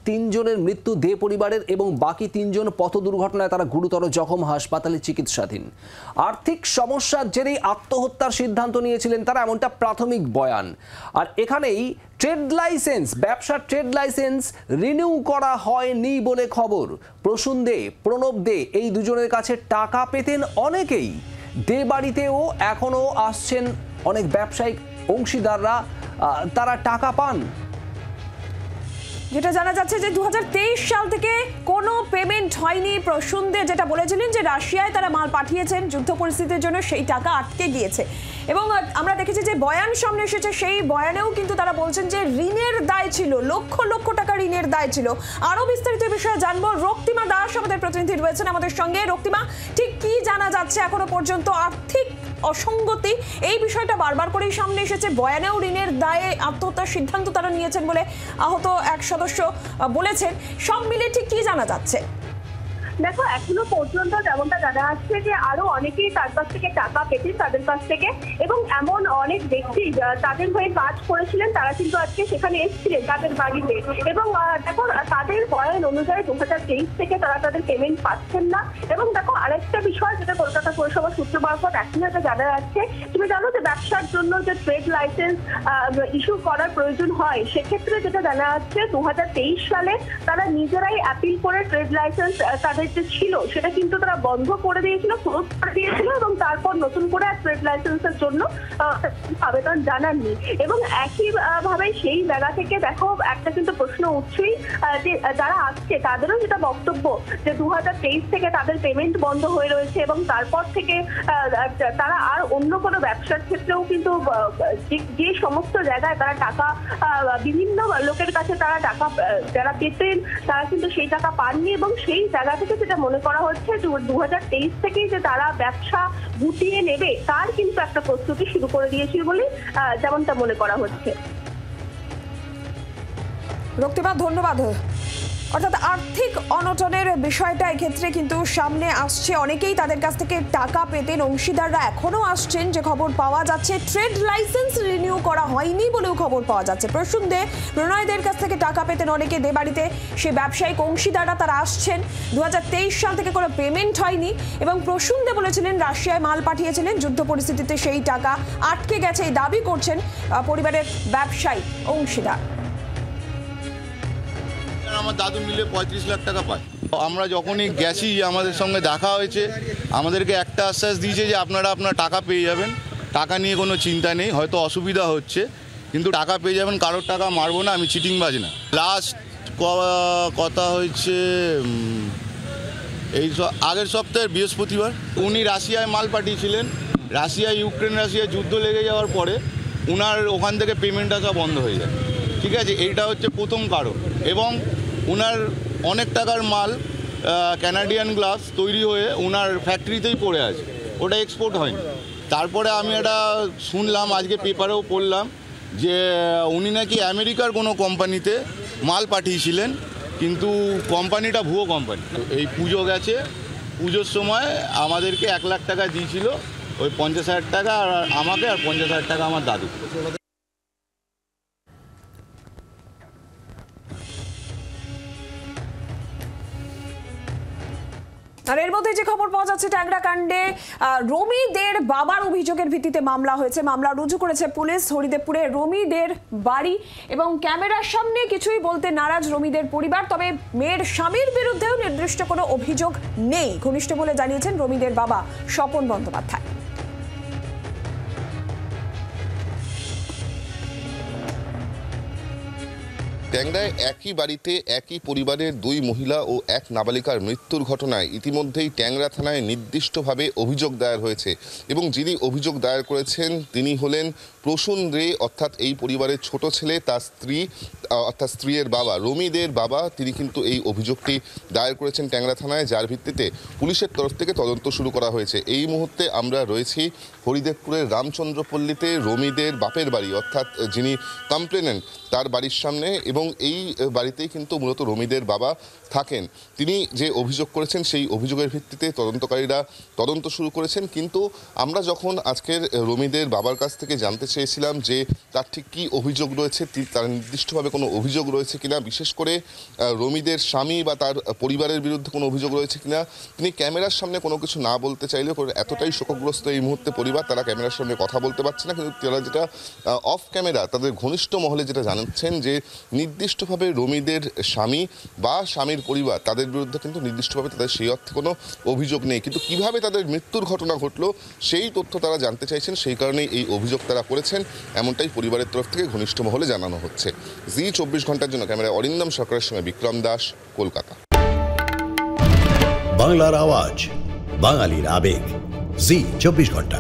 তিনজনের মৃত্যু দে পরিবারের এবং বাকি তিনজন পথ দুর্ঘটনায় তারা গুরুতর জখম, হাসপাতালে চিকিৎসাধীন। আর্থিক সমস্যার জেরেই আত্মহত্যার সিদ্ধান্ত নিয়েছিলেন তারা, এমনটা প্রাথমিক বয়ান। আর এখানেই ট্রেড লাইসেন্স, ব্যবসার ট্রেড লাইসেন্স রিনিউ করা হয়নি বলে খবর। প্রসূন দে, প্রণব দে, এই দুজনের কাছে টাকা পেতেন অনেকেই। দে বাড়িতেও এখনো আসছেন অনেক ব্যবসায়িক অংশীদাররা, তারা টাকা পান। যেটা জানা যাচ্ছে যে 2023 সাল থেকে কোনো পেমেন্ট হয়নি। প্রসূন দে যেটা বলেছিলেন যে রাশিয়ায় তারা মাল পাঠিয়েছেন, যুদ্ধ পরিস্থিতির জন্য সেই টাকা আটকে গিয়েছে। এবং আমরা দেখেছি যে বয়ান সামনে এসেছে, সেই বয়ানেও কিন্তু তারা বলছেন যে ঋণের দায় ছিল, লক্ষ লক্ষ টাকা ঋণের দায় ছিল। আরো বিস্তারিত বিষয়ে জানবো, রক্তিমা দাস আমাদের প্রতিনিধি রয়েছেন আমাদের সঙ্গে। রক্তিমা, ঠিক কি জানা যাচ্ছে এখনো পর্যন্ত? আর্থিক অসঙ্গতি এই বিষয়টা বারবার করেই সামনে এসেছে। বয়ানেও ঋণের দায়ে আত্মহত্যার সিদ্ধান্ত তারা নিয়েছেন বলে আহত এক সদস্য বলেছেন। সব মিলে ঠিক কি জানা যাচ্ছে? দেখো, এখনো পর্যন্ত যেমনটা জানা যাচ্ছে যে আরো অনেকেই তার কাছ থেকে টাকা পেতেন তাদের কাছ থেকে, এবং এমন অনেক ব্যক্তি তাদের হয়ে কাজ করেছিলেন, তারা কিন্তু আজকে সেখানে এসেছিলেন তাদের বাড়িতে। এবং দেখো, তাদের বয়ান অনুযায়ী 2023 থেকে তারা তাদের পেমেন্ট পাচ্ছেন না। এবং দেখো, আরেকটা বিষয় যেটা কলকাতা পৌরসভা সূত্র মারফত এখন যেটা জানা যাচ্ছে, তুমি জানো যে ব্যবসার জন্য যে ট্রেড লাইসেন্স ইস্যু করার প্রয়োজন হয়, সেক্ষেত্রে যেটা জানা যাচ্ছে 2023 সালে তারা নিজেরাই অ্যাপিল করে ট্রেড লাইসেন্স তাদের যে ছিল সেটা কিন্তু তারা বন্ধ করে দিয়েছিল, ক্লোজ করে দিয়েছিল, এবং তারপর নতুন করে ট্রেড লাইসেন্সের জন্য আবেদন জানাননি। এবং একই ভাবে সেই জায়গা থেকে দেখো একটা কিন্তু প্রশ্ন উঠছেই যে যারা আসছে তাদেরও যেটা বক্তব্য যে 2023 থেকে তাদের পেমেন্ট বন্ধ হয়ে রয়েছে, এবং তারপর থেকে তারা আর অন্য কোনো ব্যবসার ক্ষেত্রেও কিন্তু যে সমস্ত জায়গায় তারা টাকা বিভিন্ন লোকের কাছে তারা টাকা যারা পেতেন তারা কিন্তু সেই টাকা পাননি। এবং সেই জায়গা থেকে যেটা মনে করা হচ্ছে 2023 থেকেই যে তারা ব্যবসা গুটিয়ে নেবে তার কিন্তু একটা প্রস্তুতি শুরু করে দিয়েছিল বলে যেমনটা মনে করা হচ্ছে। রক্তিমা, ধন্যবাদ। অর্থাৎ আর্থিক অনটনের বিষয়টা এক্ষেত্রে কিন্তু সামনে আসছে। অনেকেই তাদের কাছ থেকে টাকা পেতেন, অংশীদাররা এখনো আসছেন যে খবর পাওয়া যাচ্ছে। ট্রেড লাইসেন্স রিনিউ করা হয়নি বলেও খবর পাওয়া যাচ্ছে। প্রসূন দে, প্রণয়দের কাছ থেকে টাকা পেতেন অনেকে দে বাড়িতে, সে ব্যবসায়িক অংশীদাররা তারা আসছেন। 2023 সাল থেকে কোনো পেমেন্ট হয়নি, এবং প্রসূন দে বলেছিলেন রাশিয়ায় মাল পাঠিয়েছিলেন, যুদ্ধ পরিস্থিতিতে সেই টাকা আটকে গেছে এই দাবি করছেন পরিবারের ব্যবসায়ী অংশীদার। আমার দাদু মিলে 35 লাখ টাকা পায়। আমরা যখনই গেছি আমাদের সঙ্গে দেখা হয়েছে, আমাদেরকে একটা আশ্বাস দিয়েছে যে আপনারা আপনার টাকা পেয়ে যাবেন, টাকা নিয়ে কোনো চিন্তা নেই, হয়তো অসুবিধা হচ্ছে কিন্তু টাকা পেয়ে যাবেন, কারোর টাকা মারবো না, আমি চিটিংবাজ না। লাস্ট কথা হয়েছে এই আগের সপ্তাহের বৃহস্পতিবার, উনি রাশিয়ায় মাল পাঠিয়েছিলেন। রাশিয়া যুদ্ধ লেগে যাওয়ার পরে উনার ওখান থেকে পেমেন্ট আসা বন্ধ হয়ে যায়। ঠিক আছে, এইটা হচ্ছে প্রথম কারণ। এবং উনার অনেক টাকার মাল ক্যানাডিয়ান গ্লাস তৈরি হয়ে উনার ফ্যাক্টরিতেই পড়ে আছে, ওটা এক্সপোর্ট হয়নি। তারপরে আমি এটা শুনলাম, আজকে পেপারেও পড়লাম যে উনি নাকি আমেরিকার কোনো কোম্পানিতে মাল পাঠিয়েছিলেন, কিন্তু কোম্পানিটা ভুয়ো কোম্পানি। এই পুজো গেছে, পুজোর সময় আমাদেরকে 1 লাখ টাকা দিয়েছিল, ওই 50,000 টাকা আর আমাকে, আর 50,000 টাকা আমার দাদু। আর এর মধ্যে যে খবর পাওয়া যাচ্ছে, ট্যাংরা কাণ্ডে রমি দের বাবার অভিযোগের ভিত্তিতে মামলা হয়েছে। মামলা রুজু করেছে পুলিশ। হরিদেবপুরে রমি দের বাড়ি এবং ক্যামেরার সামনে কিছুই বলতে নারাজ রমিদের পরিবার, তবে মেয়ের স্বামীর বিরুদ্ধেও নির্দিষ্ট কোনো অভিযোগ নেই ঘনিষ্ঠ বলে জানিয়েছেন রমিদের বাবা স্বপন বন্দ্যোপাধ্যায়। ট্যাংরায় একই বাড়িতে একই পরিবারের 2 মহিলা ও 1 নাবালিকার মৃত্যুর ঘটনায় ইতিমধ্যেই ট্যাংরা থানায় নির্দিষ্টভাবে অভিযোগ দায়ের হয়েছে, এবং যিনি অভিযোগ দায়ের করেছেন তিনি হলেন প্রসূন দে, অর্থাৎ এই পরিবারের ছোট ছেলে, তার স্ত্রী অর্থাৎ স্ত্রীর বাবা, রমিদের বাবা। তিনি কিন্তু এই অভিযোগটি দায়ের করেছেন ট্যাংরা থানায়, যার ভিত্তিতে পুলিশের তরফ থেকে তদন্ত শুরু করা হয়েছে। এই মুহূর্তে আমরা রয়েছি হরিদেবপুরের রামচন্দ্রপল্লীতে রমিদের বাপের বাড়ি, অর্থাৎ যিনি কমপ্লেনেন্ট তার বাড়ির সামনে, এবং এই বাড়িতেই কিন্তু মূলত রমিদের বাবা থাকেন। তিনি যে অভিযোগ করেছেন সেই অভিযোগের ভিত্তিতে তদন্তকারীরা তদন্ত শুরু করেছেন। কিন্তু আমরা যখন আজকের রমিদের বাবার কাছ থেকে জানতে চেয়েছিলাম যে তার ঠিক কী অভিযোগ রয়েছে, তার নির্দিষ্টভাবে কোনো অভিযোগ রয়েছে কিনা, বিশেষ করে রমিদের স্বামী বা তার পরিবারের বিরুদ্ধে কোনো অভিযোগ রয়েছে কিনা। তিনি ক্যামেরার সামনে কোনো কিছু না বলতে চাইলেও এতটাই শোকগ্রস্ত এই মুহূর্তে পরিবার, তারা ক্যামেরার সামনে কথা বলতে পারছে না। কিন্তু তারা যেটা অফ ক্যামেরা তাদের ঘনিষ্ঠ মহলে যেটা জানাচ্ছেন যে নির্দিষ্টভাবে রমিদের স্বামী বা স্বামীর পরিবার তাদের বিরুদ্ধে কিন্তু নির্দিষ্টভাবে তাদের সেই অর্থে কোনো অভিযোগ নেই, কিন্তু কিভাবে তাদের মৃত্যুর ঘটনা ঘটলো সেই তথ্য তারা জানতে চাইছেন, সেই কারণেই এই অভিযোগ তারা করেছেন, এমনটাই পরিবারের তরফ থেকে ঘনিষ্ঠ মহলে জানানো হচ্ছে। জি 24 ঘন্টার জন্য ক্যামেরায় অরিন্দম সরকারের সঙ্গে বিক্রম দাস, কলকাতা। বাংলার আওয়াজ, বাঙালির আবেগ, জি 24 ঘন্টা।